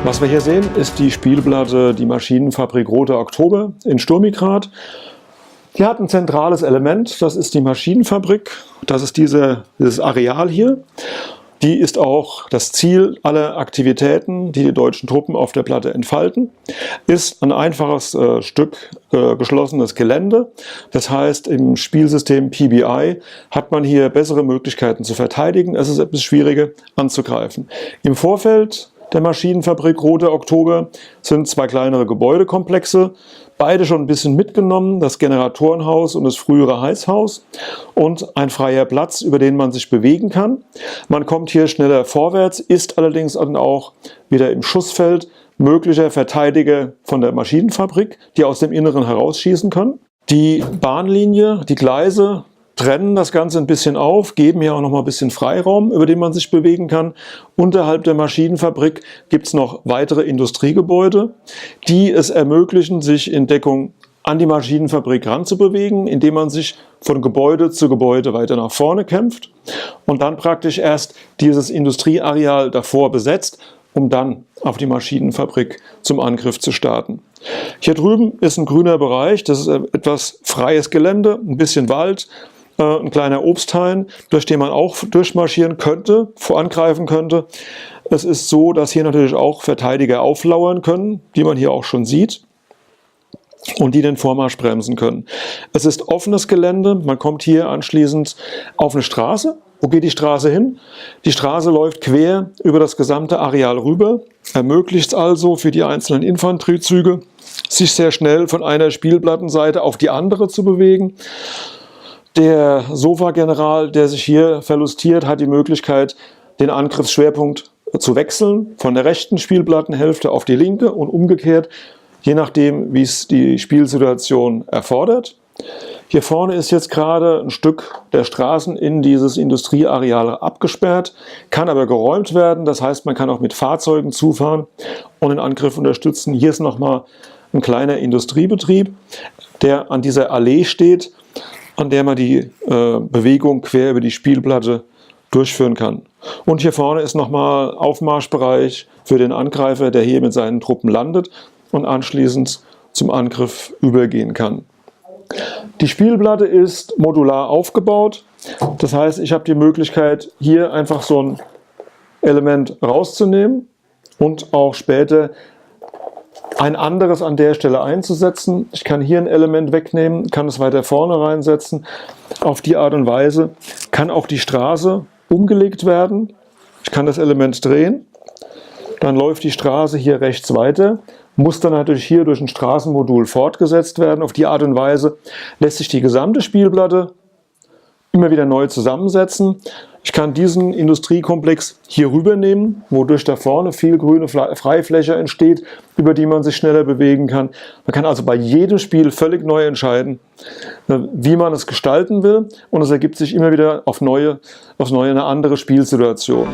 Was wir hier sehen, ist die Spielplatte, die Maschinenfabrik Roter Oktober in Sturmigrad. Die hat ein zentrales Element, das ist die Maschinenfabrik, das ist dieses Areal hier. Die ist auch das Ziel aller Aktivitäten, die die deutschen Truppen auf der Platte entfalten. Ist ein einfaches Stück geschlossenes Gelände. Das heißt, im Spielsystem PBI hat man hier bessere Möglichkeiten zu verteidigen. Es ist etwas schwieriger anzugreifen. Im Vorfeld der Maschinenfabrik Roter Oktober sind zwei kleinere Gebäudekomplexe, beide schon ein bisschen mitgenommen, das Generatorenhaus und das frühere Heizhaus und ein freier Platz, über den man sich bewegen kann. Man kommt hier schneller vorwärts, ist allerdings dann auch wieder im Schussfeld möglicher Verteidiger von der Maschinenfabrik, die aus dem Inneren herausschießen können. Die Bahnlinie, die Gleise trennen das Ganze ein bisschen auf, geben hier auch noch mal ein bisschen Freiraum, über den man sich bewegen kann. Unterhalb der Maschinenfabrik gibt es noch weitere Industriegebäude, die es ermöglichen, sich in Deckung an die Maschinenfabrik ranzubewegen, indem man sich von Gebäude zu Gebäude weiter nach vorne kämpft und dann praktisch erst dieses Industrieareal davor besetzt, um dann auf die Maschinenfabrik zum Angriff zu starten. Hier drüben ist ein grüner Bereich, das ist etwas freies Gelände, ein bisschen Wald, ein kleiner Obsthain, durch den man auch durchmarschieren könnte, vorangreifen könnte. Es ist so, dass hier natürlich auch Verteidiger auflauern können, die man hier auch schon sieht, und die den Vormarsch bremsen können. Es ist offenes Gelände, man kommt hier anschließend auf eine Straße. Wo geht die Straße hin? Die Straße läuft quer über das gesamte Areal rüber, ermöglicht also für die einzelnen Infanteriezüge, sich sehr schnell von einer Spielplattenseite auf die andere zu bewegen. Der Sofa-General, der sich hier verlustiert, hat die Möglichkeit, den Angriffsschwerpunkt zu wechseln, von der rechten Spielplattenhälfte auf die linke und umgekehrt, je nachdem, wie es die Spielsituation erfordert. Hier vorne ist jetzt gerade ein Stück der Straßen in dieses Industrieareal abgesperrt, kann aber geräumt werden. Das heißt, man kann auch mit Fahrzeugen zufahren und den Angriff unterstützen. Hier ist nochmal ein kleiner Industriebetrieb, der an dieser Allee steht, an der man die Bewegung quer über die Spielplatte durchführen kann. Und hier vorne ist nochmal Aufmarschbereich für den Angreifer, der hier mit seinen Truppen landet und anschließend zum Angriff übergehen kann. Die Spielplatte ist modular aufgebaut. Das heißt, ich habe die Möglichkeit, hier einfach so ein Element rauszunehmen und auch später ein anderes an der Stelle einzusetzen. Ich kann hier ein Element wegnehmen, kann es weiter vorne reinsetzen. Auf die Art und Weise kann auch die Straße umgelegt werden. Ich kann das Element drehen, dann läuft die Straße hier rechts weiter, muss dann natürlich hier durch ein Straßenmodul fortgesetzt werden. Auf die Art und Weise lässt sich die gesamte Spielplatte immer wieder neu zusammensetzen. Ich kann diesen Industriekomplex hier rübernehmen, wodurch da vorne viel grüne Freifläche entsteht, über die man sich schneller bewegen kann. Man kann also bei jedem Spiel völlig neu entscheiden, wie man es gestalten will, und es ergibt sich immer wieder aufs Neue eine andere Spielsituation.